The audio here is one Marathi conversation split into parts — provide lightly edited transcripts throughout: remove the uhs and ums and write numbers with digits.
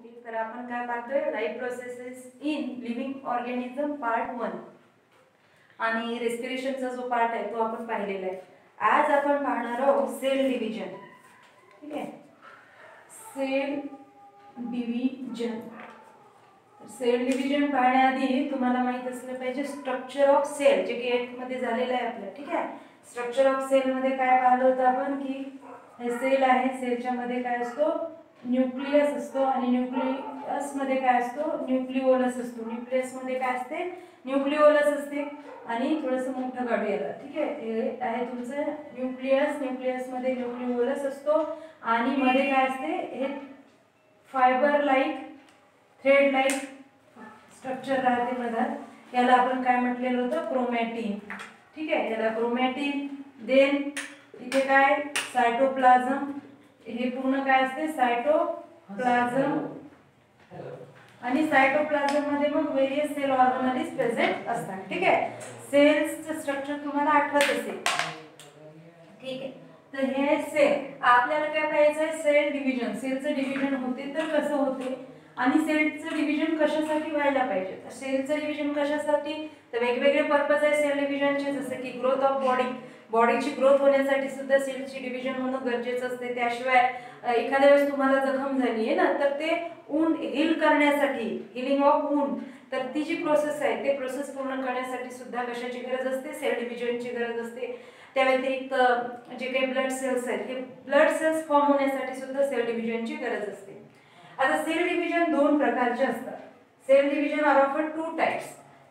ओके, तर आपण काय पाहतोय, life processes in living organism part 1 आणि रेस्पिरेशनचा जो पार्ट आहे तो आपण पाहिलेला आहे. आज आपण पाहणार आहोत सेल डिव्हिजन. ठीक आहे, सेल डिव्हिजन. सेल डिव्हिजन पाहण्याआधी तुम्हाला माहित असलं पाहिजे स्ट्रक्चर ऑफ सेल, जे की 8 मध्ये झालेलं आहे आपलं. ठीक आहे, स्ट्रक्चर ऑफ सेल मध्ये काय पाहिलं होतं आपण की हे सेल आहे, सेलच्या मध्ये काय असतो, न्यूक्लियस असतो आणि न्यूक्लियस मध्ये काय असतो, न्यूक्लिओलस असतो. न्यूक्लियस मध्ये काय असते, न्यूक्लिओलस असते. आणि थोडंसं मोठं काढू याला. ठीक आहे, हे आहे तुमचं न्यूक्लियस. न्यूक्लियस मध्ये न्यूक्लिओलस असतो आणि मध्ये काय असते, हे fibre like, thread like structure राहते मधात. याला आपण काय म्हटलेलं होतं, क्रोमॅटिन. ठीक आहे, याला क्रोमॅटिन. देन इथे काय, सायटोप्लाझम. हे पूर्ण काय असते, सायटोप्लाझम. आणि सायटोप्लाझम मध्ये मग व्हेरियस सेल ऑर्गॅनल्स प्रेझेंट असतात. ठीक आहे, सेल्सचं स्ट्रक्चर तुम्हाला आठवत असेल. ठीक आहे, तर हे सेल आपल्याला काय पाहायचं आहे, सेल डिव्हिजन. सेलचं डिव्हिजन होते तर कसं होते आणि सेलचं डिव्हिजन कशासाठी व्हायला पाहिजे. तर सेलचं डिव्हिजन कशासाठी, तर वेगवेगळे पर्पज आहे सेल डिव्हिजनचे, जसं की ग्रोथ ऑफ बॉडी. बॉडीची ग्रोथ होण्यासाठी सुद्धा सेलची डिव्हिजन होणं गरजेचं असते. त्याशिवाय एखाद्या वेळेस तुम्हाला जखम झाली आहे ना, तर ते वुंड हील करण्यासाठी, हिलिंग ऑफ वुंड, तर ती जी प्रोसेस आहे ते प्रोसेस पूर्ण करण्यासाठी सुद्धा कशाची गरज असते, सेल डिव्हिजनची गरज असते. त्या व्यतिरिक्त जे काही ब्लड सेल्स आहेत, हे ब्लड सेल्स फॉर्म होण्यासाठी सुद्धा सेल डिव्हिजनची गरज असते. आता सेल डिव्हिजन दोन प्रकारचे असतात. Cell division are of 2 types.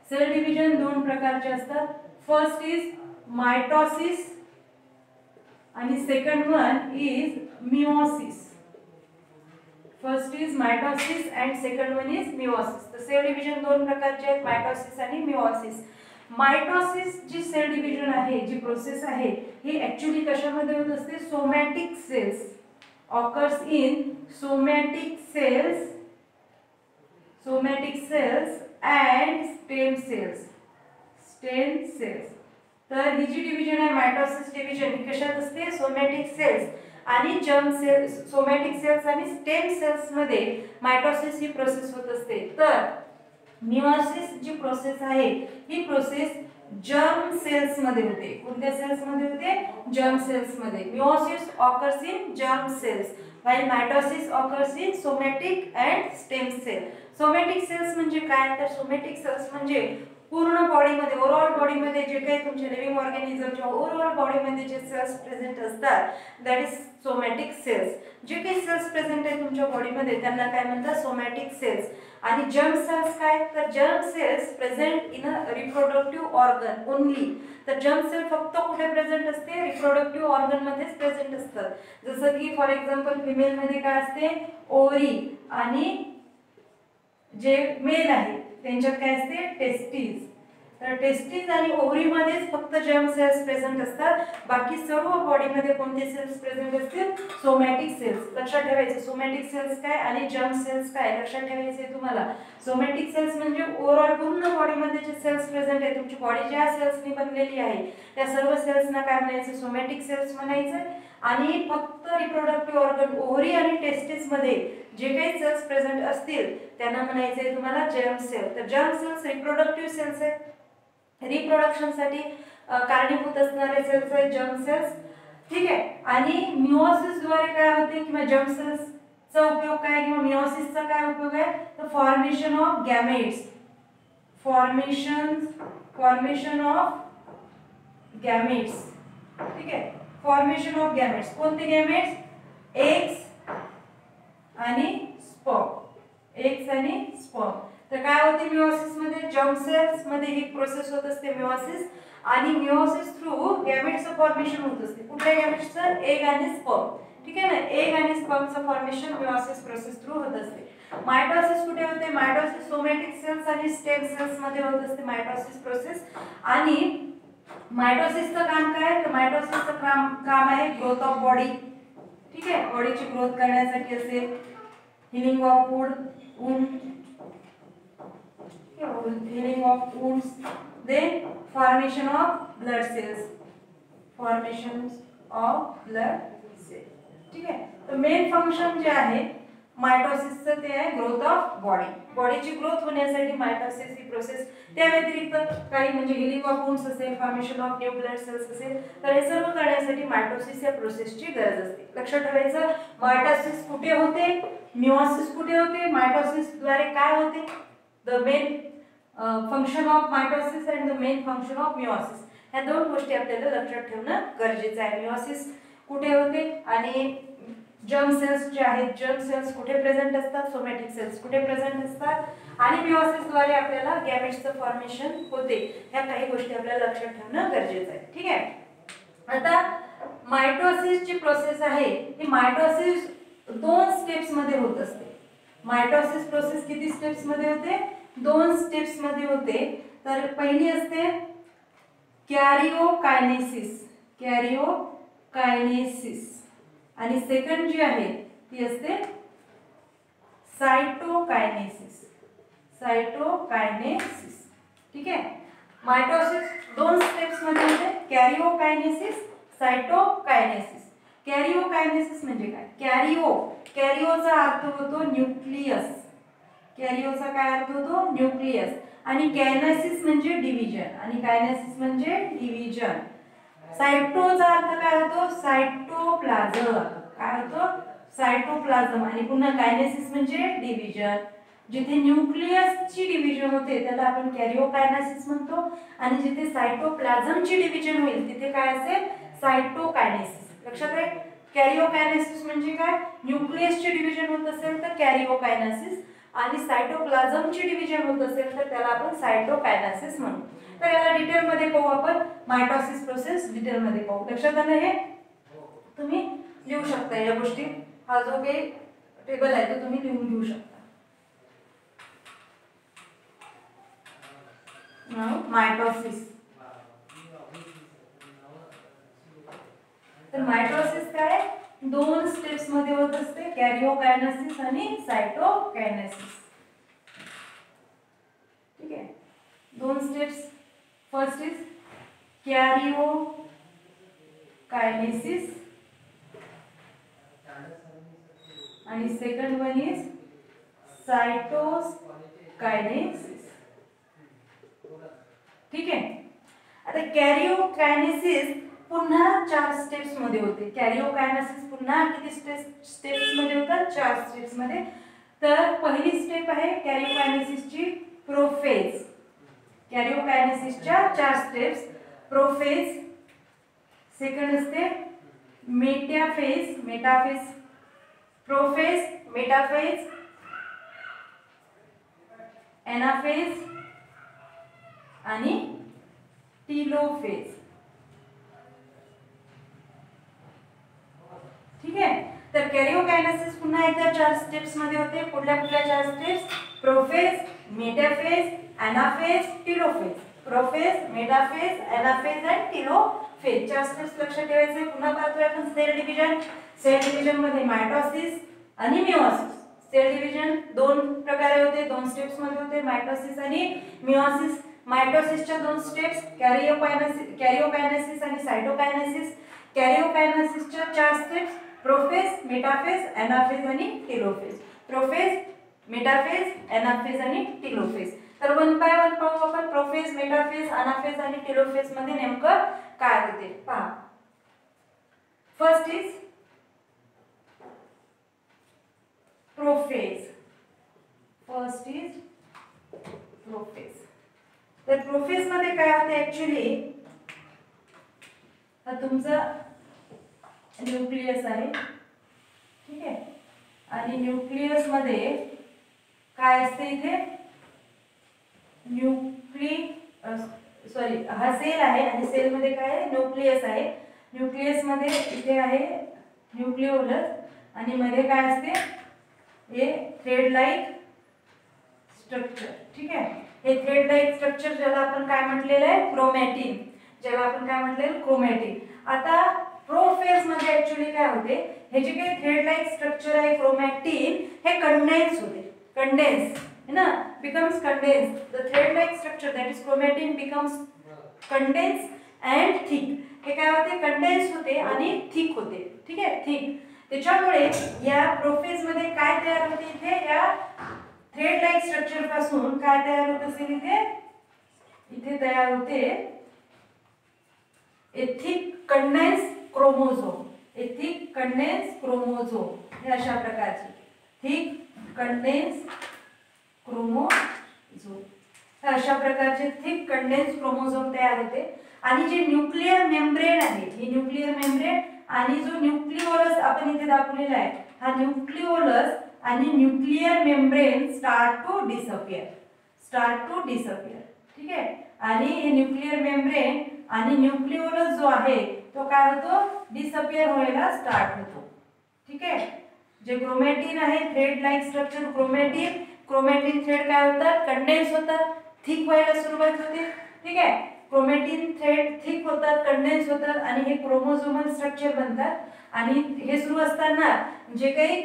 Cell division दोन प्रकारचे असतात. फर्स्ट इज मायटोसिस आणि second one is meiosis. First is mitosis and second one is meiosis. तर सेल डिव्हिजन दोन प्रकारचे आहेत, मायटोसिस आणि मिओसिस. मायटोसिस जी सेल डिव्हिजन आहे, जी प्रोसेस आहे, ही ऍक्च्युअली कशामध्ये होत असते, somatic cells occurs in somatic cells and stem cells. तर ही जी डिव्हिजन आहे, मायटोसिस डिव्हिजन, ही कशात असते, सोमॅटिक सेल्स आणि जर्म सेल्स. सोमॅटिक सेल्स आणि स्टेम सेल्स मध्ये मायटोसिस ही प्रोसेस होत असते. तर मिओसिस जी प्रोसेस आहे, ही प्रोसेस जर्म सेल्स मध्ये होते. कोणत्या सेल्स मध्ये होते, जर्म सेल्स मध्ये. Meiosis occurs in germ cells while mitosis occurs in somatic and stem cell. Somatic cells म्हणजे काय, तर सोमॅटिक सेल्स म्हणजे पूर्ण बॉडीमध्ये, ओव्हरऑल बॉडीमध्ये जे काही तुमच्या लिव्हिंग ऑर्गॅनिझमच्या ओव्हरऑल बॉडीमध्ये जे सेल्स प्रेझेंट असतात, दॅट इज सोमॅटिक सेल्स. जे काही सेल्स प्रेझेंट आहेत तुमच्या बॉडीमध्ये त्यांना काय म्हणतात, सोमॅटिक सेल्स. आणि जर्म सेल्स काय, तर germ cells present in a reproductive organ only. तर जर्म सेल फक्त कुठे प्रेझेंट असते, रिप्रोडक्टिव्ह ऑर्गन मध्येच प्रेझेंट असतात. जसं की फॉर एक्झाम्पल फिमेल मध्ये काय असते, ओव्हरी, आणि जे मेल आहे त्यांच्यात काय असते, टेस्टिस. तर टेस्टिस आणि ओव्हरी मध्येच फक्त जर्म सेल्स प्रेझेंट असतात. बाकी सर्व बॉडीमध्ये कोणते सेल्स प्रेझेंट असतील, सोमॅटिक सेल्स. लक्षात ठेवायचे, सोमॅटिक सेल्स काय आणि जर्म सेल्स काय, लक्षात ठेवायचे तुम्हाला. सोमॅटिक सेल्स म्हणजे ओव्हरऑल पूर्ण बॉडीमध्ये जे सेल्स प्रेझेंट आहे, तुमची बॉडी ज्या सेल्सनी बनलेली आहे त्या सर्व सेल्सना काय म्हणायचं, सोमॅटिक सेल्स म्हणायचं. आणि फक्त रिप्रोडक्टिव्ह ऑर्गन ओव्हरी आणि टेस्टिस मध्ये जे काही सेल्स प्रेझेंट असतील त्यांना म्हणायचंय तुम्हाला जर्म सेल. तर जर्म सेल्स रिप्रोडक्टिव्ह सेल्स आहेत, रिप्रोडक्शन साठी कारणीभूत असणारे सेल्स आहेत जर्म सेल्स. ठीक आहे, आणि मिओसिस द्वारे काय होते किंवा जर्म सेल्सचा उपयोग काय किंवा मिओसिसचा काय उपयोग आहे, तर formation of gametes. Formation of gametes. ठीक आहे, फॉर्मेशन ऑफ गॅमेट्स. कोणते गॅमेट्स, एग्स आणि स्पर्म. एग्स आणि स्पर्म. तर काय होते मिओसिस मध्ये, जर्म सेल्स मध्ये ही प्रोसेस होत असते मिओसिस. आणि मिओसिस थ्रू गॅमेट्सचं फॉर्मेशन होत असते. कुठल्या गॅमेट्सचं, एग आणि स्पर्म. ठीक आहे ना, एग आणि स्पर्मचं फॉर्मेशन मिओसिस प्रोसेस थ्रू होत असते. मायटोसिस कुठे होते, मायटोसिस सोमॅटिक सेल्स आणि स्टेम सेल्स मध्ये होत असते मायटोसिस प्रोसेस. आणि मायटोसिसचं काम काय, तर मायटोसिसचं काम आहे ग्रोथ ऑफ बॉडी. ठीक आहे, बॉडीची ग्रोथ करण्यासाठी असेल, healing of wound, healing of wounds, then formation of blood cells. ठीक आहे, तर मेन फंक्शन जे आहे मायटोसिसचं ते आहे ग्रोथ ऑफ बॉडी. बॉडीची ग्रोथ होण्यासाठी मायटोसिस ही प्रोसेस, त्या व्यतिरिक्त काही म्हणजे हिलिंग ऑफ वुंड्स असेल, formation of new blood cells असेल, तर हे सर्व करण्यासाठी मायटोसिस या प्रोसेसची गरज असते. लक्षात ठेवायचं, मायटोसिस कुठे होते, मिओसिस कुठे होते, मायटोसिस द्वारे काय होते, the main function of mitosis and the main function of meiosis, ह्या दोन गोष्टी आपल्याला लक्षात ठेवणं गरजेचं आहे. मिओसिस कुठे होते आणि जर्म सेल्स जे आहेत, जर्म सेल्स कुठे प्रेझेंट असतात, सोमॅटिक सेल्स कुठे प्रेझेंट असतात, आणि मिओसिस द्वारे आपल्याला गॅमेट्सचं फॉर्मेशन होते, ह्या काही गोष्टी आपल्याला लक्षात ठेवणं गरजेचं आहे. ठीक आहे. आता मायटोसिसची प्रोसेस आहे, ही मायटोसिस 2 स्टेप्स मध्ये होत असते. मायटोसिस प्रोसेस किती स्टेप्स मध्ये होते, 2 स्टेप्स मध्ये होते. तर पहिली असते कॅरिओकायनेसिस, कॅरिओकायनेसिस, आणि सेकंड जी आहे ती असते सायटोकायनेसिस, सायटोकायनेसिस. ठीक आहे. मायटोसिस 2 स्टेप्स मध्ये होते, कॅरिओकायनेसिस, सायटोकायनेसिस. कॅरिओकायनेसिस म्हणजे काय, कॅरिओचा अर्थ होतो न्यूक्लियस, कॅरिओचा काय अर्थ होतो, न्यूक्लियस, आणि कायनेसिस म्हणजे डिव्हिजन, आणि कायनेसिस म्हणजे डिव्हिजन. सायटोचा अर्थ काय होतो, सायटोप्लाझम, काय होतो, सायटोप्लाझम, आणि पुन्हा कायनेसिस म्हणजे डिव्हिजन. जिथे न्यूक्लियसची डिव्हिजन होते त्याला आपण कॅरिओकायनेसिस म्हणतो, आणि जिथे सायटोप्लाझमची डिव्हिजन होईल तिथे काय असेल, सायटोकायनेसिस. लक्षात आहे. कॅरिओकायनेसिस म्हणजे काय, न्यूक्लियसची डिव्हिजन होत असेल तर कॅरिओकायनेसिस, आणि सायटोप्लाझमची डिव्हिजन होत असेल तर त्याला आपण सायटोकायनेसिस म्हणतो. तर याला डिटेल मध्ये पाहू आपण, मायटोसिस प्रोसेस डिटेल मध्ये पाहू. लक्षात आलं, हे तुम्ही लिहू शकता या गोष्टी, हा जो काही टेबल आहे तो तुम्ही लिहून घेऊ शकता. मायटोसिस, तर मायटोसिस काय 2 स्टेप्स मध्ये होत असते, कॅरिओकायनेसिस आणि सायटोकायनेसिस. ठीक आहे. 2 स्टेप्स, फर्स्ट इज कॅरिओकायनेसिस आणि सेकंड वन इज सायटोकायनेसिस. ठीक आहे. आता कॅरिओकायनेसिस पुन्हा 4 स्टेप्स मध्ये होते. कॅरिओकायनेसिस पुन्हा किती स्टेप्स मध्ये होतात, 4 स्टेप्स मध्ये. तर पहिली स्टेप आहे कॅरिओकायनेसिसची प्रोफेज. कॅरिओकायनेसिसच्या 4 स्टेप्स, प्रोफेज, सेकंड असते metaphase, metaphase, prophase, metaphase, anaphase आणि टीलोफेज. ठीक आहे. तर कॅरिओकायनेसिस पुन्हा एकदा 4 स्टेप्स मध्ये होते. कुठल्या 4 steps, prophase, metaphase, anaphase, telophase. Prophase, metaphase, anaphase आणि टीलोफेज, 4 स्टेप्स लक्षात ठेवायचे. पुन्हा पाहतोय आपण सेल डिव्हिजन. सेल डिव्हिजन मध्ये मायटोसिस आणि मिओसिस. सेल डिव्हिजन 2 प्रकारे होते, 2 स्टेप्स मध्ये होते, मायटोसिस आणि मिओसिस. मायटोसिसच्या 2 स्टेप्स, कॅरिओकायनेसिस आणि cytokinesis. कॅरिओकायनेसिसच्या 4 steps, prophase, metaphase, anaphase आणि टीलोफेज. प्रोफेज, मेटाफेज, एनाफेज आणि टीलोफेज. तर 1 बाय 1 पाहू आपण. प्रोफेज, मेटाफेज, एनाफेज आणि टीलोफेज मध्ये नेमकं काय होते पहा. First is prophase. First is prophase. तर प्रोफेज मध्ये काय होते ऍक्च्युली, हा तुमचा न्यूक्लियस आहे. ठीक आहे. आणि न्यूक्लियस मध्ये काय असते, इथे हा सेल आहे, आणि सेल मध्ये काय आहे, न्यूक्लियस आहे. न्यूक्लियस मध्ये इथे आहे न्यूक्लिओलस, आणि मध्ये काय असते, हे थ्रेड लाईक स्ट्रक्चर. ठीक आहे. हे थ्रेड लाईक स्ट्रक्चर ज्याला आपण काय म्हटलेलं आहे, क्रोमॅटिन, ज्याला आपण काय म्हटलेलं, क्रोमॅटिन. आता प्रोफेज मध्ये ऍक्च्युली काय होते, हे जे काही थ्रेड लाईक स्ट्रक्चर आहे क्रोमॅटिन, हे कंडेन्स होते. कंडेन्स है ना, becomes condensed. The thread-like structure that is chromatin becomes condensed and thick. हे काय होते, कंडेन्स होते आणि थिक होते. ठीक आहे, थिक. त्याच्यामुळे या प्रोफेज मध्ये काय तयार होते इथे, या थ्रेड लाईक स्ट्रक्चर पासून काय तयार होत असेल इथे तयार होते ethic condense chromosome. Ethic condense chromosome हे अशा प्रकारचे थिक कंडेन्स क्रोमोझोम, अशा प्रकारचे थिक कंडेन्स क्रोमोझोम तयार होते. आणि जे न्यूक्लियर मेम्ब्रेन आहे, हे न्यूक्लियर मेम्ब्रेन आणि जो न्यूक्लिओलस आपण इथे दाखवलेला आहे, हा न्यूक्लिओलस आणि nuclear membrane start to disappear. ठीक आहे. आणि हे न्यूक्लियर मेम्ब्रेन आणि न्यूक्लिओलस जो आहे तो काय होतो, डिसअपियर व्हायला स्टार्ट होतो. ठीक आहे. जे क्रोमॅटिन आहे, thread like structure chromatin thread काय होतात, कंडेन्स होतात, थिक व्हायला सुरुवात होते. ठीक आहे. क्रोमॅटिन थ्रेड थिक होतात, कंडेन्स होतात आणि हे क्रोमोझोमल स्ट्रक्चर बनतात. आणि हे सुरू असताना जे काही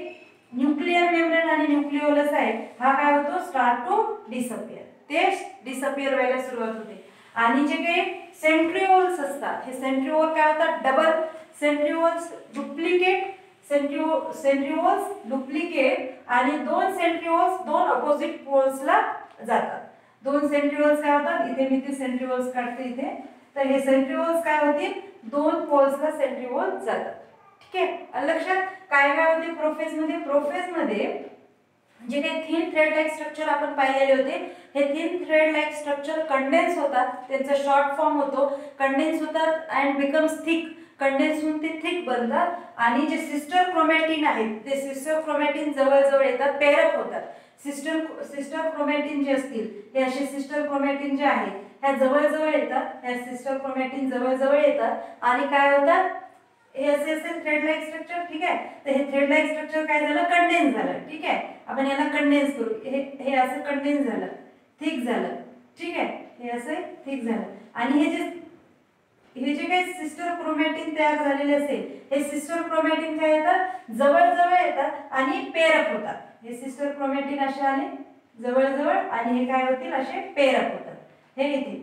न्यूक्लियर मेम्ब्रेन आणि न्यूक्लिओलस आहे हा काय होतो, स्टार्ट टू डिसअपियर. ते डिसअपियर व्हायला सुरुवात होते. आणि जे काही सेंट्रिओल्स असतात, हे सेंट्रिओल काय होतात, डबल सेंट्रिओल्स डुप्लिकेट आणि दोन सेंट्रिओल्स दोन अपोजिट पोल्सला जातात. दोन सेंट्रिओल्स काय होतात, इथे मी ते सेंट्रिओल्स काढते इथे, तर हे सेंट्रिओल्स काय होतील, दोन पोल्सला सेंट्रिओल्स जातात. ठीक आहे. लक्षात काय काय होते प्रोफेज मध्ये जे काही थिन थ्रेड लाईक स्ट्रक्चर आपण पाहिलेले होते, हे thin thread like structure condense होतात, त्यांचा शॉर्ट फॉर्म होतो, कंडेन्स होतात अँड बिकम्स थिक. कंडेन्स होऊन ते थिक बनतात. आणि जे सिस्टर क्रोमॅटिन आहेत ते सिस्टर क्रोमॅटिन जवळ येतात, पेअरअप होतात. सिस्टर क्रोमॅटिन जे असतील हे असे सिस्टर क्रोमॅटिन जे आहेत ह्या जवळ येतात, ह्या सिस्टर क्रोमॅटिन जवळ येतात आणि काय होतात, हे असे असेल थ्रेड लाईक स्ट्रक्चर. ठीक आहे. तर हे थ्रेड लाईक स्ट्रक्चर काय झालं, कंडेन्स झालं. ठीक आहे. आपण याला कंडेन्स करू, हे असं कंडेन्स झालं, थिक झालं. ठीक आहे. हे असं थिक झालं. आणि हे जे काही सिस्टर क्रोमॅटिन तयार झालेले असेल, हे सिस्टर क्रोमॅटिन काय येतात, जवळ येतात आणि पेअरअप होतात. हे सिस्टर क्रोमॅटिन असे आले जवळ आणि हे काय होतील, असे पेअरअप होतात, हे येतील.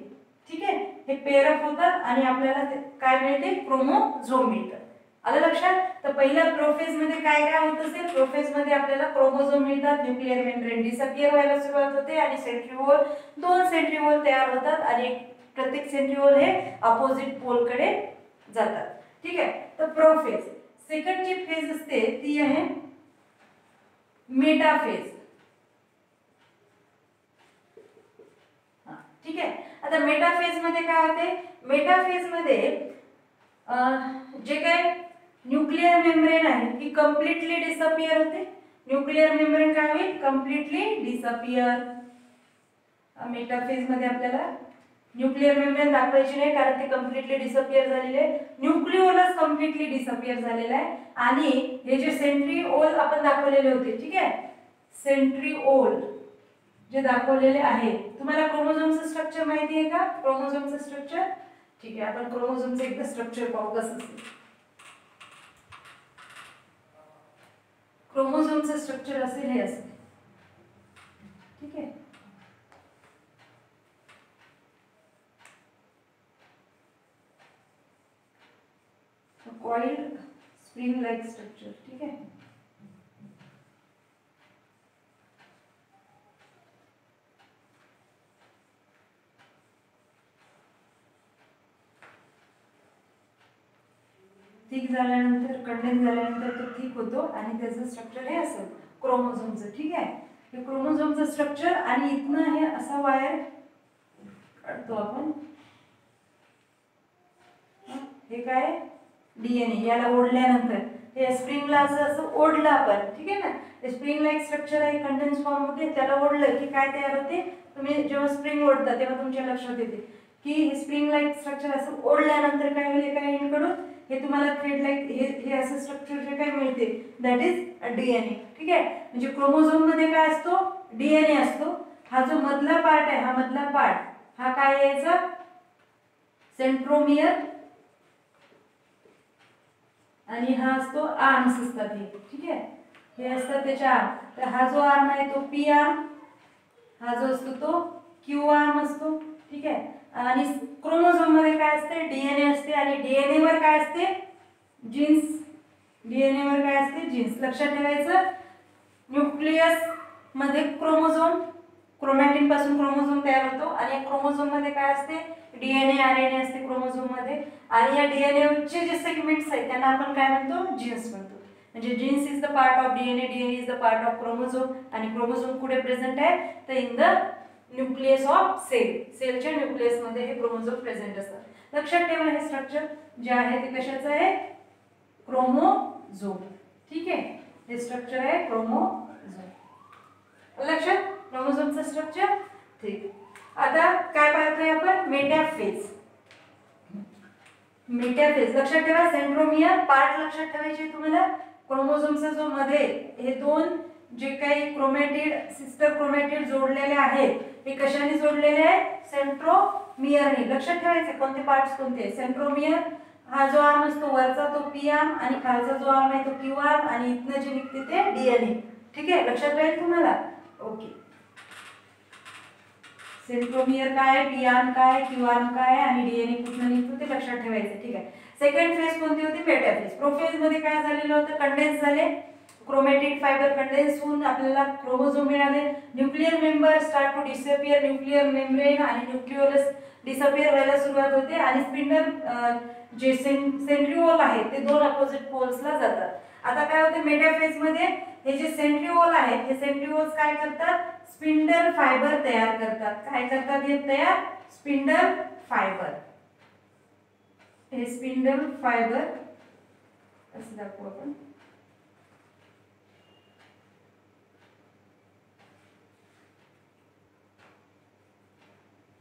ठीक आहे. हे पेअरअप होतात आणि आपल्याला काय मिळते, क्रोमोझोम मिळतं. आलं लक्षात. तर पहिल्या प्रोफेज मध्ये काय होत असेल, प्रोफेज मध्ये आपल्याला क्रोमोझोम मिळतात, न्यूक्लियर मेम्ब्रेन डिसअपियर व्हायला सुरुवात होते आणि सेंट्रिओल, दोन सेंट्रिओल तयार होतात आणि प्रत्येक सेंट्रिओल हे अपोजिट पोल कडे जातात. ठीक आहे. तर प्रोफेज. सेकंड जी फेज असते ती आहे मेटाफेज. ठीक आहे. आता मेटाफेज मध्ये काय होते, मेटाफेज मध्ये जे काही न्यूक्लियर मेम्ब्रेन आहे ही कम्प्लिटली डिसअपियर होते. न्यूक्लियर मेम्ब्रेन काय होईल, कम्प्लिटली डिसअपियर. मेटाफेज मध्ये आपल्याला न्यूक्लियर मेम्ब्रेन दाखवायची नाही कारण ते कम्प्लिटली डिसअपियर झालेले आहे. न्यूक्लिओलस कम्प्लिटली डिसअपियर झालेला आहे. आणि हे जे सेंट्रिओल आपण दाखवलेले होते, ठीक आहे, सेंट्रिओल जे दाखवलेले आहे, तुम्हाला क्रोमोझोमचं स्ट्रक्चर माहिती आहे का, क्रोमोझोमचं स्ट्रक्चर. ठीक आहे. आपण क्रोमोझोमचं एकदा स्ट्रक्चर पाहू कसं असेल. क्रोमोझोमचं स्ट्रक्चर असेल हे असेल. ठीक आहे. Coiled spring like structure. ठीक आहे. थिक झाल्यानंतर, कंडेन्स झाल्यानंतर तो थिक होतो आणि त्याचं स्ट्रक्चर हे असेल क्रोमोझोमचं. ठीक आहे. हे क्रोमोझोमचं स्ट्रक्चर आणि इथनं हे असा वायर काढतो आपण. हे काय, डीएनए. याला ओढल्यानंतर हे स्प्रिंगला असं ओढलं आपण. ठीक आहे ना. हे स्प्रिंग लाईक स्ट्रक्चर आहे, कंडेन्स फॉर्म मध्ये. त्याला ओढलं की काय तयार होते, तुम्ही जेव्हा स्प्रिंग ओढता तेव्हा तुमच्या लक्षात येते की हे स्प्रिंग लाईक स्ट्रक्चर असं ओढल्यानंतर काय होईल, काय एंडकडून हे तुम्हाला थ्रेड लाईक हे असं स्ट्रक्चर जे काय मिळते दॅट इज डीएनए. ठीक आहे. म्हणजे क्रोमोझोम मध्ये काय असतो, डीएनए असतो. हा जो मधला पार्ट आहे, हा मधला पार्ट हा काय यायचा, सेंट्रोमियर. आणि हा असतो आर्म्स असतात हे. ठीक आहे. हे असतात त्याच्या आर्म. तर हा जो आर्म आहे तो पी आर्म, हा जो असतो तो क्यू आर्म असतो. ठीक आहे. आणि क्रोमोझोम मध्ये काय असते, डीएनए असते आणि डीएनए वर काय असते, जीन्स डीएनए वर काय असते जीन्स. लक्षात ठेवायचं न्यूक्लियस मध्ये क्रोमोझोम, क्रोमॅटिन पासून क्रोमोझोम तयार होतो आणि क्रोमोझोम मध्ये काय असते डीएनए आरएनए असते क्रोमोझोम मध्ये आणि या डीएनए चे जे सेगमेंट्स आहेत त्यांना आपण काय म्हणतो जीन्स म्हणतो. म्हणजे genes is the part of DNA, DNA is the part of chromosome आणि क्रोमोझोम कुठे प्रेझेंट आहे तर in the nucleus of cell. सेलच्या न्यूक्लियस मध्ये हे क्रोमोझोम प्रेझेंट असतात. लक्षात ठेवा हे स्ट्रक्चर जे आहे ते कशाचं आहे क्रोमोझोम. ठीक आहे हे स्ट्रक्चर आहे क्रोमोझोम. लक्षात क्रोमोझोमचं स्ट्रक्चर. ठीक. आता काय पाहतोय आपण मेटाफेज. मेटाफेज लक्षात ठेवा सेंट्रोमियर पार्ट लक्षात ठेवायचे तुम्हाला. क्रोमोझोमचा जो मध्ये हे दोन जे काही क्रोमॅटिड सिस्टर क्रोमॅटिड जोडलेले आहेत हे कशाने जोडलेले आहेत सेंट्रोमियरने. लक्षात ठेवायचे कोणते पार्ट्स कोणते. सेंट्रोमियर हा जो आर्म असतो वरचा तो पी आर्म आणि खालचा जो आर्म आहे तो क्यू आर्म आणि इथनं जे निघते ते डीएनए. ठीक आहे लक्षात राहील तुम्हाला. ओके. सेंट्रोमियर काय, पी आर्म काय, क्यू आर्म काय आणि डीएनए कुठून निघतो ते लक्षात ठेवायचं. ठीक आहे. सेकंड फेज कोणती होती मेटाफेज. प्रोफेज मध्ये काय झालेलं होतं कंडेन्स झाले क्रोमॅटिड फायबर कंडेन्स होऊन आपल्याला क्रोमोझोम मिळाले. Nuclear membrane start to disappear, nuclear membrane आणि न्यूक्लियोलस डिसअपियर व्हायला सुरुवात होते आणि स्पिंडल जे सेंट्रिओल आहे ते दोन अपोजिट पोल्सला जातात. आता काय होते मेटाफेज मध्ये हे जे सेंट्रिओल आहेत हे सेंट्रिओल्स काय करतात स्पिंडल फायबर तयार करतात. काय करतात हे तयार स्पिंडल फायबर. हे स्पिंडल फायबर असं दाखवू आपण.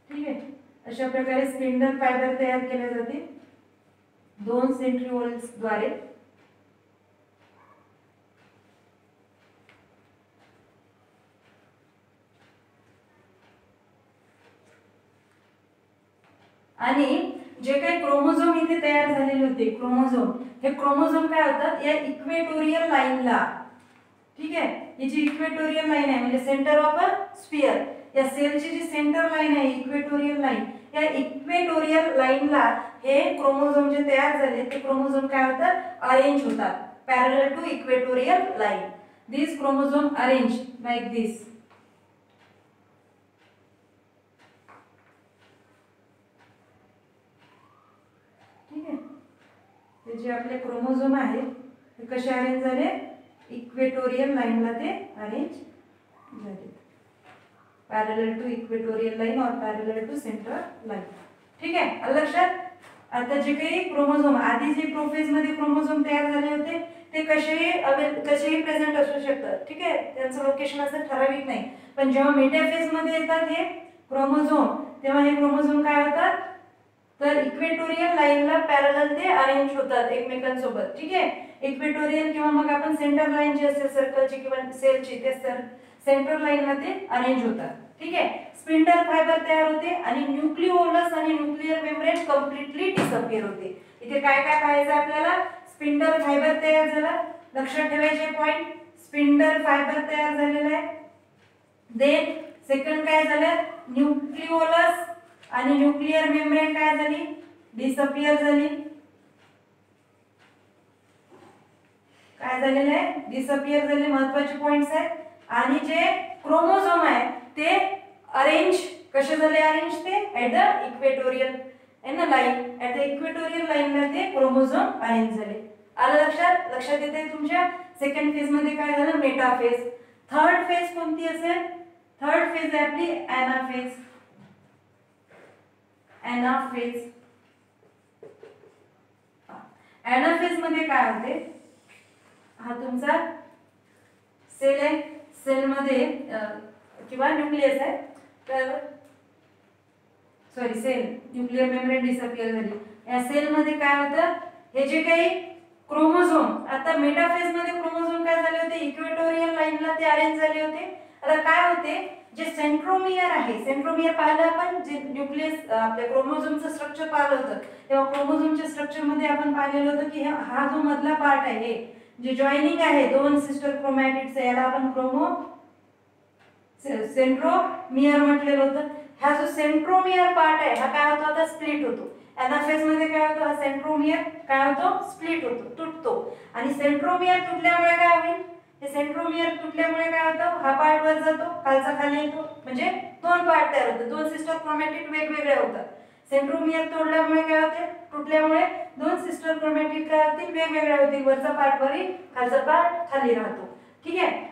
ठीक आहे अशा प्रकारे स्पिंडल फायबर तयार केले जाते दोन सेंट्रिओल्स द्वारे. आणि जे काही क्रोमोझोम इथे तयार झालेले होते क्रोमोझोम हे क्रोमोझोम काय होतात या इक्वेटोरियल लाईनला. ठीक आहे ही जी इक्वेटोरियल लाईन आहे म्हणजे सेंटर ऑफ अ स्फियर या सेलची जी सेंटर लाईन आहे इक्वेटोरियल लाईन या इक्वेटोरियल लाईनला हे क्रोमोझोम जे तयार झाले ते क्रोमोझोम काय होतात अरेंज होतात parallel to equatorial line. This chromosome arrange like this. ठीक आहे हे जे आपले क्रोमोझोम आहेत ते कसे अरेंज झाले इक्वेटोरियल लाईनला ते अरेंज झाले पॅरलल टू इक्वेटोरियल लाईन और पॅरलल टू सेंट्रल लाईन. ठीक आहे लक्षात. आता जे काही क्रोमोझोम आधी जे प्रोफेज मध्ये क्रोमोझोम तयार झाले होते ते कसेही प्रेझेंट असू शकतात. ठीक आहे त्यांचं लोकेशन असं ठराविक नाही. पण जेव्हा मेटाफेज मध्ये येतात हे क्रोमोझोम तेव्हा हे क्रोमोझोम काय होतात तर इक्वेटोरियल लाईनला पॅरलल ते अरेंज होतात एकमेकांसोबत. ठीक आहे इक्वेटोरियल किंवा मग आपण सेंटर लाईन जी असते सर्कलची किंवा सेलची ते सेंटर लाईनला ते अरेंज होतात. ठीक आहे स्पिंडल फायबर तयार होते आणि न्यूक्लिओलस आणि न्यूक्लियर मेम्ब्रेन कम्प्लिटली डिसअपियर होते. इथे काय काय पाहायचं आपल्याला स्पिंडल फायबर तयार झाला. लक्षात ठेवायचे पॉइंट स्पिंडल फायबर तयार झालेला आहे. देन सेकंड काय झालं न्यूक्लिओलस आणि न्यूक्लियर मेम्ब्रेन काय झाली डिसअपियर झाली. काय झालेलं आहे डिसअपियर झाले. महत्त्वाचे पॉइंट्स आहेत. आणि जे क्रोमोझोम आहे ते अरेंज कसे झाले अरेंज ते at the equatorial line at the equatorial लाईनला ते क्रोमोझोम अरेंज झाले. आलं लक्षात. लक्षात येते तुमच्या. सेकंड फेज मध्ये काय झालं मेटाफेज. थर्ड फेज कोणती असेल थर्ड फेज आहे आपली एनाफेज. एनाफेज. एनाफेज मध्ये काय होते हा तुमचा सेल आहे. सेल मध्ये किंवा न्यूक्लियस आहे तर sorry cell nuclear membrane disappear झाली. या सेल मध्ये काय होतं हे जे काही क्रोमोझोम आता मेटाफेज मध्ये क्रोमोझोम काय झाले होते इक्वेटोरियल लाईनला ते अरेंज झाले होते. आता काय होते जे सेंट्रोमियर आहे सेंट्रोमियर पाहिलं आपण जे न्यूक्लियस आपल्या क्रोमोझोमचं स्ट्रक्चर पाहिलं होतं तेव्हा क्रोमोझोमच्या स्ट्रक्चर मध्ये आपण पाहिलेलं होतं की हा जो मधला पार्ट आहे जे जॉइनिंग आहे दोन सिस्टर क्रोमॅटिड्स याला आपण सेंट्रोमियर म्हटलेलं होतं. हा जो सेंट्रोमियर पार्ट आहे हा काय होतो आता स्प्लिट होतो. एनाफेज मध्ये काय होतो, हा सेंट्रोमियर काय होतो स्प्लिट होतो, तुटतो. आणि सेंट्रोमियर तुटल्यामुळे काय होईल, हे सेंट्रोमियर तुटल्यामुळे काय होतं, हा पार्ट वर जातो, खालचा खाली येतो, म्हणजे दोन पार्ट तयार होतात, दोन सिस्टर क्रोमॅटिड वेगवेगळे होतात. सेंट्रोमियर तोडल्यामुळे काय होते, तुटल्यामुळे दोन सिस्टर क्रोमॅटिड काय होतील, वेगवेगळे होतील, वरचा पार्ट वरी, खालचा पार्ट खाली राहतो. ठीक आहे.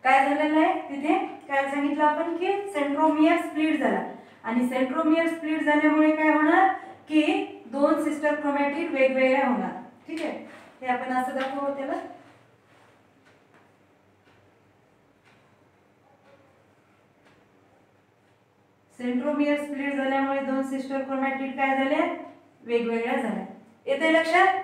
काय झालेलं आहे तिथे, काय सांगितलं आपण की सेंट्रोमियर स्प्लिट झाला. आणि सेंट्रोमियर स्प्लिट झाल्यामुळे काय होणार की दोन सिस्टर क्रोमॅटिड वेगवेगळ्या होणार. ठीक आहे. हे आपण असं दाखवू त्याला. सेंट्रोमियर स्प्लिट झाल्यामुळे दोन सिस्टर क्रोमॅटिड काय झाल्या, वेगवेगळ्या झाल्या. येते लक्षात,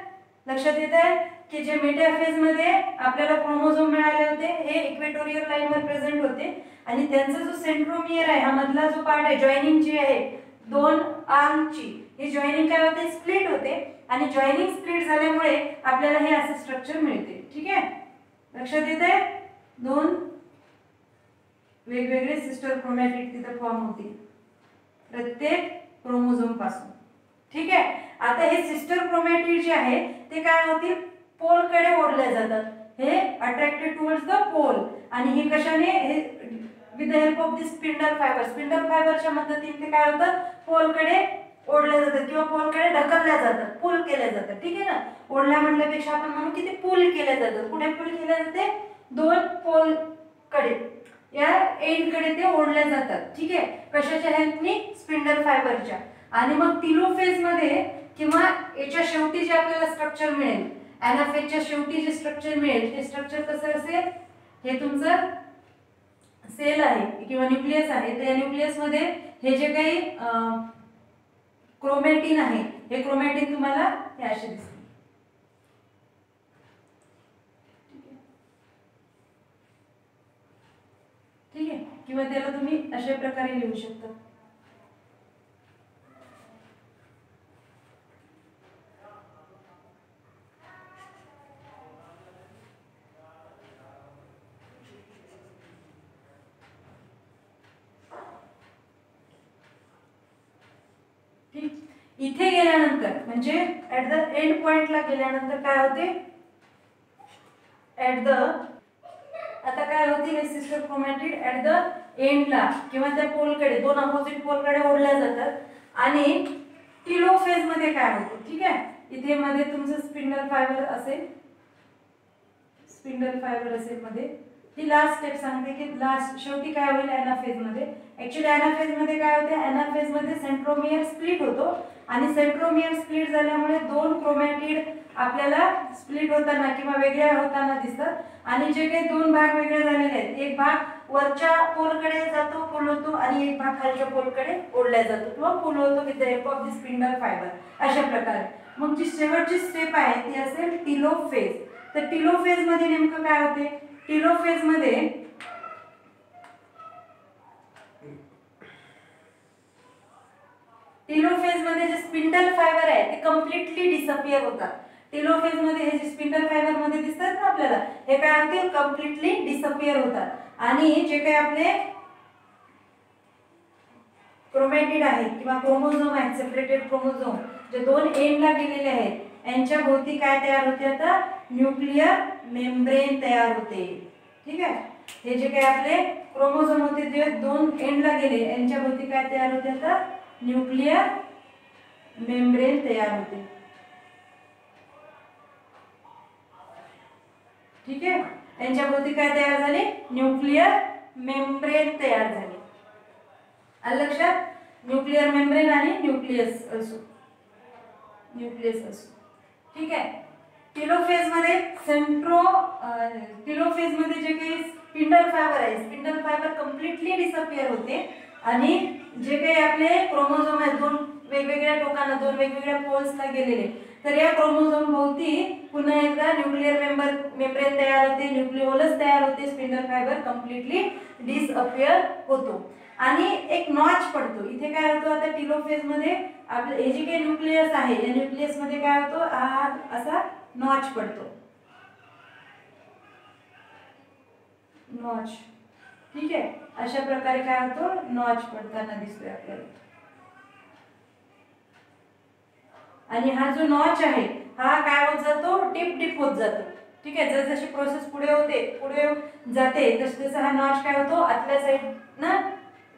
लक्षात येत आहे की जे मेटाफेज मध्ये आपल्याला क्रोमोझोम मिळाले होते हे इक्वेटोरियल लाईन वर प्रेझेंट होते. आणि त्यांचा जो सेंट्रोमियर आहे, हा मधला जो पार्ट आहे जॉइनिंग जी आहे दोन आर्मची, ही जॉइनिंग काय होते स्प्लिट होते. आणि जॉइनिंग स्प्लिट झाल्यामुळे आपल्याला हे असं स्ट्रक्चर मिळते. ठीक आहे. लक्षात येत आहे, दोन वेगवेगळे सिस्टर क्रोमॅटिड तिथे फॉर्म होतील प्रत्येक क्रोमोझोम पासून. ठीक आहे. आता हे सिस्टर क्रोमॅटिड जे आहे ते काय होतील, पोल कडे ओढले जातात. हे अट्रॅक्टेड टुवर्ड्स द पोल. आणि हे कशाने, हे with the help of this spindle fibre, spindle फायबरच्या मदतीने ते काय होतात, पोल कडे ओढले जातात किंवा पोल कडे ढकलल्या जातात, पुल केले जातात. ठीक आहे ना. ओढल्या म्हटल्यापेक्षा आपण म्हणू की ते पुल केले जातात. कुठे पुल केले जाते, दोन पोल कडे, या एंड कडे ते ओढले जातात. ठीक आहे. कशाच्या हेल्पनी, स्पिंडल फायबरच्या. आणि मग टिलोफेज मध्ये किंवा याच्या शेवटी जे आपल्याला स्ट्रक्चर मिळेल, एनाफेजच्या शेवटी जे स्ट्रक्चर मिळेल ते स्ट्रक्चर कसं असेल, हे तुमचं सेल आहे किंवा न्यूक्लियस आहे. त्या न्यूक्लियस मध्ये हे जे काही क्रोमॅटिन आहे, हे क्रोमॅटिन तुम्हाला हे असे दिसते. ठीक आहे. किंवा त्याला तुम्ही अशा प्रकारे लिहू शकता. इथे गेल्यानंतर म्हणजे ऍट द एंड पॉइंटला गेल्यानंतर काय होते, ऍट द, आता काय होतील सिस्टर क्रोमॅटिड ऍट द एंडला किंवा त्या पोलकडे, दोन अपोजिट पोलकडे ओढल्या जातात. आणि टिलोफेज मध्ये काय होतं, ठीक आहे, इथे मध्ये तुमचं स्पिंडल फायबर असेल, स्पिंडल फायबर असेल मध्ये. ही लास्ट स्टेप सांगते की लास्ट शेवटी काय होईल एनाफेज मध्ये. ऍक्च्युअली एनाफेज मध्ये काय होते, एनाफेज मध्ये सेंट्रोमियर स्प्लिट होतो. आणि सेंट्रोमियर स्प्लिट झाल्यामुळे दोन क्रोमॅटिड आपल्याला स्प्लिट होताना किंवा वेगळ्या होताना दिसतात. आणि जे काही दोन भाग वेगळे झालेले आहेत, एक भाग वरच्या पोलकडे जातो, पुल होतो, आणि एक भाग खालच्या पोलकडे ओढला जातो किंवा पुल होतो with the help of the spindle fibre. अशा प्रकारे मग जी शेवटची स्टेप आहे ती असेल टिलोफेज. तर टिलोफेज मध्ये नेमकं काय होते, टिलोफेज मध्ये जे स्पिंडल फायबर आहे ते कम्प्लिटली डिसअपियर होतात. टिलोफेज मध्ये हे जे स्पिंडल फायबर मध्ये दिसतात ना आपल्याला, हे काय होते कम्प्लिटली डिसअपियर होतात. आणि जे काही आपले क्रोमॅटिड आहेत किंवा क्रोमोझोम आहेत, सेपरेटेड क्रोमोझोम जे दोन एंडला गेलेले आहेत, यांच्या भोवती काय तयार होते, आता न्यूक्लियर मेम्ब्रेन तयार होते. ठीक आहे. हे जे काही आपले क्रोमोझोम होते जे दोन एंडला गेले, यांच्या भोवती काय तयार होते, आता न्यूक्लियर मेम्ब्रेन तयार होते. ठीक आहे. यांच्या भोवती काय तयार झाले, न्यूक्लियर मेम्ब्रेन तयार झाले. आलं लक्षात, न्यूक्लियर मेम्ब्रेन आणि न्यूक्लियस असो, न्यूक्लियस असो. ठीक आहे. टिलोफेज मध्ये टिलोफेज मध्ये जे काही स्पिंडल फायबर आहे, स्पिंडल फायबर कम्प्लिटली डिसअपियर होते. आणि जे काही आपले क्रोमोझोम आहेत दोन वेगवेगळ्या टोकांना, दोन वेगवेगळ्या पोल्सला गेलेले, तर या क्रोमोझोम भोवती पुन्हा एकदा न्यूक्लियर मेम्ब्रेन तयार होते, न्यूक्लिओलस तयार होते, स्पिंडल फायबर कम्प्लिटली डिसअपियर होतो आणि एक नॉच पडतो. इथे काय होतं आता टेलोफेज मध्ये आपलं हे जे काही न्यूक्लियस आहे या न्यूक्लियस मध्ये काय होतो हा असा नॉच पडतो, नॉच. ठीक आहे, अशा प्रकारे काय होतो नॉच पडताना दिसतोय आपल्याला. आणि हा जो नॉच आहे हा काय होत जातो डिप होत जातो. ठीक आहे, जसजशी प्रोसेस पुढे जाते तसं हा नॉच काय होतो आतल्या साइड ना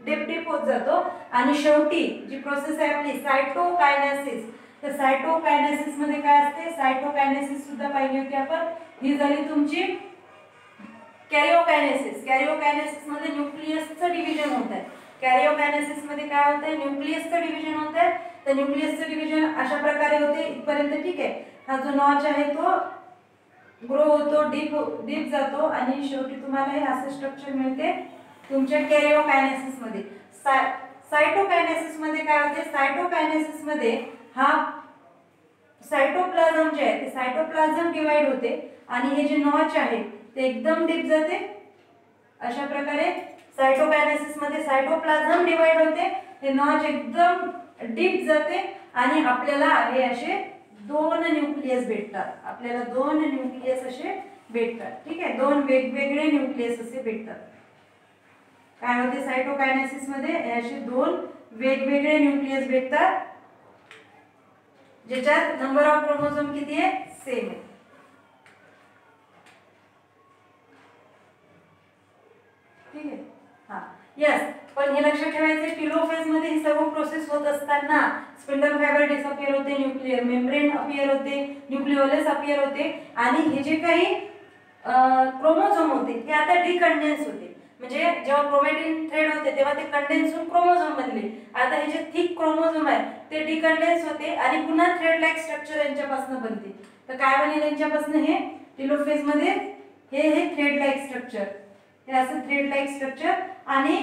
डिप होत जातो आणि शेवटी जी प्रोसेस आहे आपली सायटोकायनेसिस. तर सायटोकायनेसिस मध्ये काय असते, सायटोकायनेसिस सुद्धा पाहिली होती आपण. ही झाली तुमची कॅरिओकायनेसिस. कॅरिओकायनेसिस मध्ये न्यूक्लियसचं डिव्हिजन होत आहे. कॅरिओकायनेसिस मध्ये काय होतंय न्यूक्लियसचं डिव्हिजन होत आहे. तर न्यूक्लियसचं डिव्हिजन अशा प्रकारे होते इथपर्यंत. ठीक आहे, हा जो नॉच आहे तो ग्रो होतो, डीप जातो आणि शेवटी तुम्हाला हे असं स्ट्रक्चर मिळते तुमच्या कॅरिओकायनेसिस मध्ये. सायटोकायनेसिस मध्ये काय होते, सायटोकायनेसिस मध्ये हा सायटोप्लाझम जे आहे ते सायटोप्लाझम डिवाइड होते आणि हे जे नॉच आहे ते एकदम डीप जाते. अशा प्रकारे सायटोकायनेसिस मध्ये सायटोप्लाझम डिवाइड होते, हे नॉच एकदम डीप जाते आणि आपल्याला हे असे दोन न्यूक्लियस भेटतात. आपल्याला दोन न्यूक्लियस असे भेटतात. ठीक आहे, दोन वेगवेगळे न्यूक्लियस असे भेटतात. काय होते सायटोकायनेसिस मध्ये असे दोन वेगवेगळे न्यूक्लियस भेटतात ज्याच्यात नंबर ऑफ क्रोमोझोम किती आहे सेम आहे. ठीक आहे, हा यस. पण हे लक्षात ठेवायचे टेलोफेज मध्ये ही सर्व प्रोसेस होत असताना स्पिंडल फायबर डिसअपियर होते, न्यूक्लियर मेम्ब्रेन अपियर होते, न्यूक्लिओलस अपियर होते आणि हे जे काही क्रोमोझोम होते ते आता डिकंडेन्स होते. म्हणजे जेव्हा क्रोमॅटिन थ्रेड होते तेव्हा ते कंडेन्स होऊन क्रोमोझोम बनले. आता हे जे थिक क्रोमोझोम आहे ते डिकंडेन्स होते आणि पुन्हा थ्रेड लाईक स्ट्रक्चर यांच्यापासून बनते. तर काय बनेल यांच्यापासून, हे टेलोफेज मध्ये हे थ्रेड लाईक स्ट्रक्चर, हे असं थ्रेड लाईक स्ट्रक्चर आणि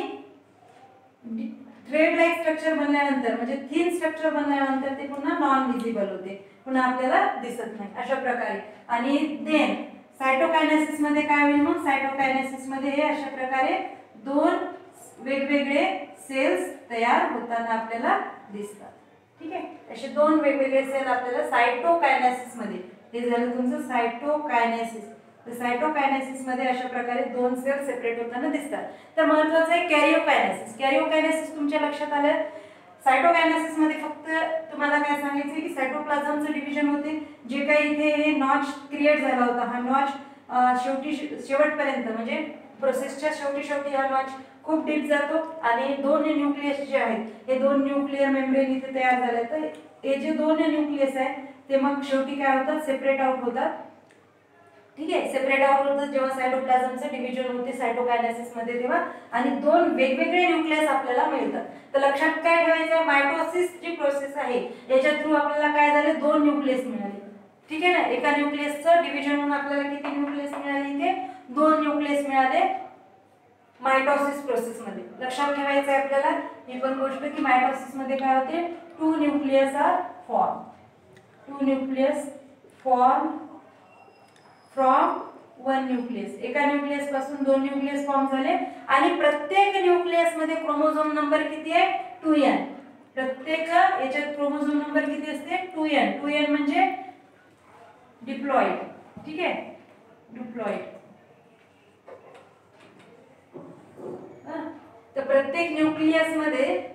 थ्रेड लाईक स्ट्रक्चर बनल्यानंतर म्हणजे थिन स्ट्रक्चर बनल्यानंतर ते पुन्हा नॉन विजिबल होते, पुन्हा आपल्याला दिसत नाही अशा प्रकारे. आणि देन सायटोकायनेसिस मध्ये काय होईल मग, सायटोकायनेसिस मध्ये हे अशा प्रकारे दोन वेगवेगळे सेल्स तयार होताना आपल्याला दिसतात. ठीक आहे, असे दोन वेगवेगळे सेल आपल्याला सायटोकायनेसिस मध्ये, हे झालं तुमचं सायटोकायनेसिस. तर सायटोकायनेसिस मध्ये अशा प्रकारे दोन सेल सेपरेट होताना दिसतात. तर महत्त्वाचं आहे कॅरिओकायनेसिस. कॅरिओकायनेसिस तुमच्या लक्षात आलं. सायटोकायनेसिस मध्ये फक्त तुम्हाला काय सांगायचं की सायटोप्लाझमचं डिव्हिजन होते. जे काही इथे हे नॉच क्रिएट झाला होता, हा नॉच शेवटपर्यंत म्हणजे प्रोसेसच्या शेवटी हा नॉच खूप डीप जातो आणि दोन न्यूक्लियस जे आहेत हे दोन न्यूक्लियर मेम्ब्रेन इथे तयार झाले. तर हे जे दोन न्यूक्लियस आहेत ते मग शेवटी काय होतात, सेपरेट आउट होतात. ठीक आहे, सेपरेट आउट होतात जेव्हा सायटोप्लाझमचं डिव्हिजन होते सायटोकायनेसिस मध्ये तेव्हा, आणि दोन वेगवेगळे न्यूक्लियस आपल्याला मिळतात. तर लक्षात काय ठेवायचं, मायटोसिस जी प्रोसेस आहे याच्या थ्रू आपल्याला काय झाले, दोन न्यूक्लियस मिळाले. ठीक आहे ना, एका न्यूक्लियसचं डिव्हिजन होऊन आपल्याला किती न्यूक्लियस मिळाले, इथे दोन न्यूक्लियस मिळाले मायटोसिस प्रोसेस मध्ये. लक्षात ठेवायचं आहे आपल्याला ही पण गोष्ट की मायटोसिस मध्ये काय होते, two nucleus are form, two nucleus form from one nucleus. एका न्यूक्लियस पासून दोन न्यूक्लियस फॉर्म झाले आणि प्रत्येक न्यूक्लियस मध्ये क्रोमोझोम नंबर किती आहे, 2n. प्रत्येक याच्यात क्रोमोझोम नंबर किती असते, 2n. 2n म्हणजे डिप्लॉइड. ठीक आहे, डिप्लॉइड. तर प्रत्येक न्यूक्लियस मध्ये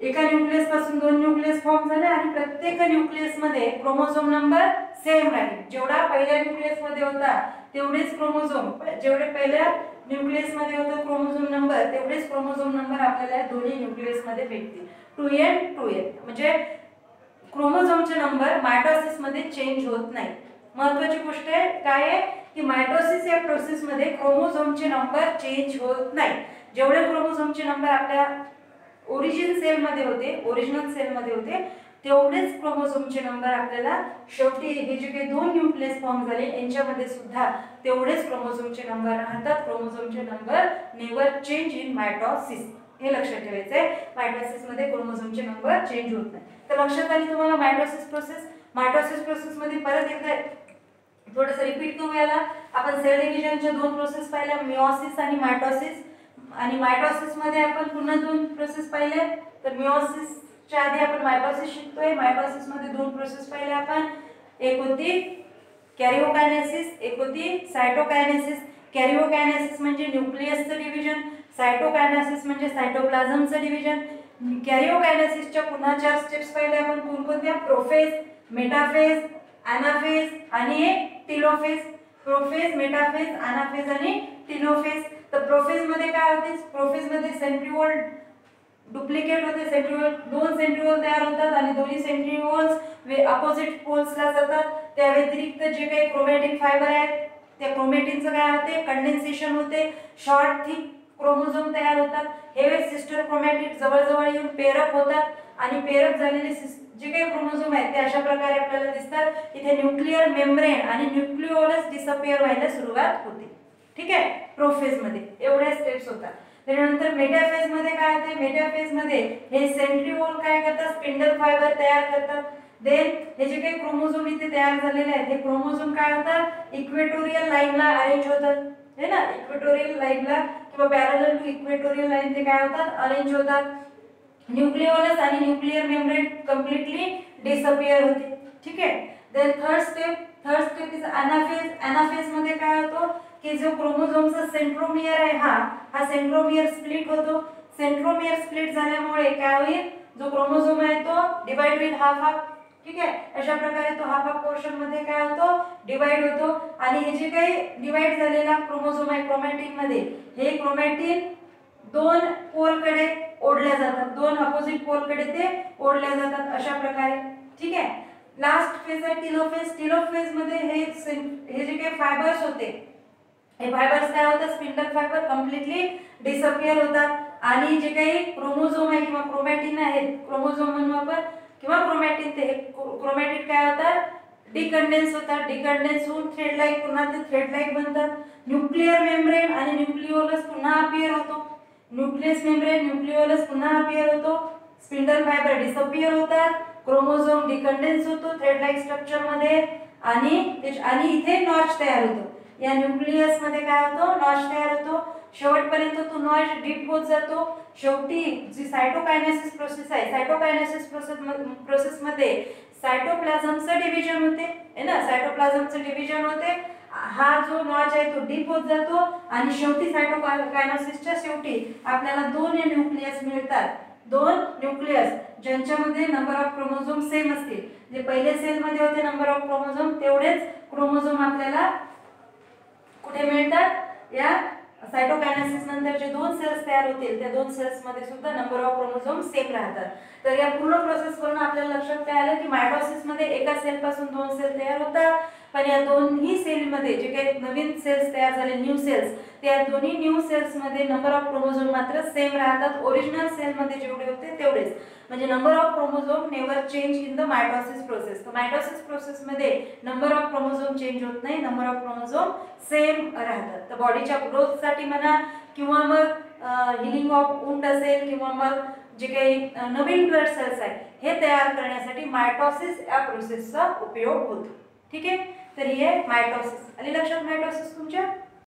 एका न्यूक्लियस पासून दोन न्यूक्लियस फॉर्म झाले आणि प्रत्येक न्यूक्लियस मध्ये क्रोमोझोम नंबर सेम राहील. जेवढा पहिल्या न्यूक्लियस मध्ये होता तेवढेच क्रोमोझोम, जेवढे पहिल्या न्यूक्लियस मध्ये होता क्रोमोझोम नंबर तेवढेच क्रोमोझोम नंबर आपल्याला दोन्ही न्यूक्लियस मध्ये भेटतील. 2n 2n म्हणजे क्रोमोझोमचे नंबर मायटोसिस मध्ये चेंज होत नाही. महत्त्वाची गोष्ट आहे काय आहे की मायटोसिस या प्रोसेस मध्ये क्रोमोझोमचे नंबर चेंज होत नाही. जेवढे क्रोमोझोमचे नंबर आपल्या ओरिजिन सेल मध्ये होते, ओरिजिनल सेल मध्ये होते तेवढेच क्रोमोझोमचे नंबर आपल्याला शेवटी हे जे काही दोन न्यूक्लियस फॉर्म झाले यांच्यामध्ये सुद्धा तेवढेच क्रोमोझोमचे नंबर राहतात. क्रोमोझोमचे number never change in mitosis, हे लक्षात ठेवायचं आहे. मायटोसिस मध्ये क्रोमोझोमचे नंबर चेंज होत नाही. तर लक्षात आली तुम्हाला मायटोसिस प्रोसेस. मायटॉसिस प्रोसेस मध्ये परत एकदा थोडंसं रिपीट करू याला. आपण सेल डिव्हिजनच्या दोन प्रोसेस पाहिल्या, मिओसिस आणि मायटॉसिस. आणि मायटॉसिस मध्ये आपण पुन्हा दोन प्रोसेस पाहिल्या. तर मिओसिसच्या आधी आपण मायटॉसिस शिकतोय. मायटॉसिस मध्ये दोन प्रोसेस पाहिल्या आपण. एक होती कॅरिओकायनेसिस, एक होती सायटोकायनेसिस. कॅरिओकायनेसिस म्हणजे न्यूक्लियसचं डिव्हिजन, सायटोकायनेसिस म्हणजे सायटोप्लाझमचं डिव्हिजन. कॅरिओकायनेसिसच्या पुन्हा 4 स्टेप्स पाहिल्या आपण. कोणकोणत्या? प्रोफेज, मेटाफेज, एनाफेज आणि टेलोफेज. प्रोफेज, मेटाफेज, एनाफेज आणि टेलोफेज. तर प्रोफेज मध्ये काय होते? प्रोफेज मध्ये सेंट्रिओल डुप्लिकेट होते. सेंट्रिओल, दोन सेंट्रिओल तयार होतात आणि दोन्ही सेंट्रिओल्स अपोजिट पोल्सला जातात. त्या व्यतिरिक्त जे काही क्रोमॅटिन फायबर आहेत त्या क्रोमॅटिनचं काय होते? कंडेन्सेशन होते. शॉर्ट थिक क्रोमोझोम तयार होतात. हे सिस्टर क्रोमॅटिड जवळजवळ येऊन पेरअप होतात आणि पेरअप झालेले जे काही क्रोमोझोम आहेत ते अशा प्रकारे आपल्याला दिसतात. इथे न्यूक्लिअर मेम्ब्रेन आणि न्यूक्लिओलस डिसअपिअर व्हायला सुरुवात होते. ठीक आहे, प्रोफेज मध्ये एवढ्या स्टेप्स होतात. त्यानंतर मेटाफेज मध्ये काय होते? मेटाफेज मध्ये हे सेंट्रिओल काय करतात? स्पिंडल फायबर तयार करतात. देन हे जे काही क्रोमोझोम इथे तयार झालेले आहेत हे क्रोमोझोम काय होतात? इक्वेटोरियल लाईनला अरेंज होतात, है ना. इक्वेटोरियल लाईनला किंवा पॅरलल टू इक्वेटोरियल लाईन ते काय होतात? अरेंज होतात. न्यूक्लिओलस आणि न्यूक्लिअर मेम्ब्रेन कम्प्लीटली डिसअपिअर होते. ठीक आहे. Then third step is anaphase. Anaphase मध्ये काय होतं की जो क्रोमोझोमचा सेंट्रोमियर आहे हा सेंट्रोमियर स्प्लिट होतो. सेंट्रोमियर स्प्लिट झाल्यामुळे काय होईल? जो क्रोमोझोम आहे तो डिवाइड होईल हाफ हाफ. ठीक आहे, अशा प्रकारे तो हाफ हाफ पोर्शन मध्ये काय होतो? डिवाइड होतो. आणि हे जे काही डिवाइड झालेला क्रोमोझोम आहे क्रोमॅटिन मध्ये, हे क्रोमॅटिन दोन पोलकडे ओढल्या जातात, दोन अपोजिट पोलकडे ते ओढल्या जातात अशा प्रकारे. ठीक आहे. लास्ट फेज आहे टेलोफेज. टेलोफेज मध्ये हे जे काही फायबर्स होते हे फायबर्स काय होतात? स्पिंडल फायबर कम्प्लीटली डिसअपिअर होतात. आणि जे काही क्रोमोझोम आहे किंवा क्रोमॅटिन आहेत, क्रोमोझोम म्हणून आपण किंवा क्रोमॅटिन, ते क्रोमॅटिन काय होतात? डिकंडेन्स होतात. डिकंडेन्स होऊन थ्रेड लाईक, पुन्हा ते थ्रेड लाईक बनतात. न्यूक्लिअर मेम्ब्रेन आणि न्यूक्लिओलस पुन्हा अपिअर होतो. न्यूक्लियस मेम्ब्रेन, न्यूक्लिओलस पुन्हा अपिअर होतो. स्पिंडल फायबर डिसअपिअर होतात. क्रोमोझोम डिकंडेन्स होतो थ्रेड लाईक स्ट्रक्चर मध्ये. आणि इथे नॉच तयार होतो. या न्यूक्लियस मध्ये काय होतो? नॉच तयार होतो. शेवटपर्यंत तो नॉच डीप होत जातो. शेवटी जी सायटोकायनेसिस प्रोसेस आहे, सायटोकायनेसिस प्रोसेस मध्ये सायटोप्लाझमचं डिव्हिजन होते, है ना. सायटोप्लाझमचं डिव्हिजन होते. हा जो नॉच आहे तो डीप होत जातो आणि शेवटी सायटोकायनेसिसच्या शेवटी आपल्याला दोन न्यूक्लियस मिळतात. दोन न्यूक्लियस ज्यांच्यामध्ये नंबर ऑफ क्रोमोझोम सेम असतील. जे पहिले सेल मध्ये होते नंबर ऑफ क्रोमोझोम तेवढेच क्रोमोझोम आपल्याला कुठे मिळतात? या सायटोकायनेसिस नंतर जे दोन सेल्स तयार होतील त्या दोन सेल्स मध्ये सुद्धा नंबर ऑफ क्रोमोझोम सेम राहतात. तर या पूर्ण प्रोसेस करून आपल्याला लक्षात काय आलं की मायटॉसिस मध्ये एका सेल पासून दोन सेल तयार होतात. पण या दोन्ही सेल मध्ये जे काही नवीन सेल्स तयार झाले, न्यू सेल्स, त्या दोन्ही न्यू सेल्स मध्ये नंबर ऑफ क्रोमोझोम मात्र सेम राहतात. ओरिजिनल सेल मध्ये जेवढे होते तेवढेच. म्हणजे number of chromosome never change in the mitosis process. तर मायटॉसिस प्रोसेस मध्ये नंबर ऑफ क्रोमोझोम चेंज होत नाही, नंबर ऑफ क्रोमोझोम सेम राहतात. तर बॉडीच्या ग्रोथ साठी म्हणा किंवा मग हिलिंग ऑफ वुंड असेल किंवा मग जे काही नवीन ब्लड सेल्स आहेत हे तयार करण्यासाठी मायटॉसिस या प्रोसेसचा उपयोग होतो. ठीक आहे. तर हे मायटॉसिस आली लक्षात. मायटॉसिस तुमच्या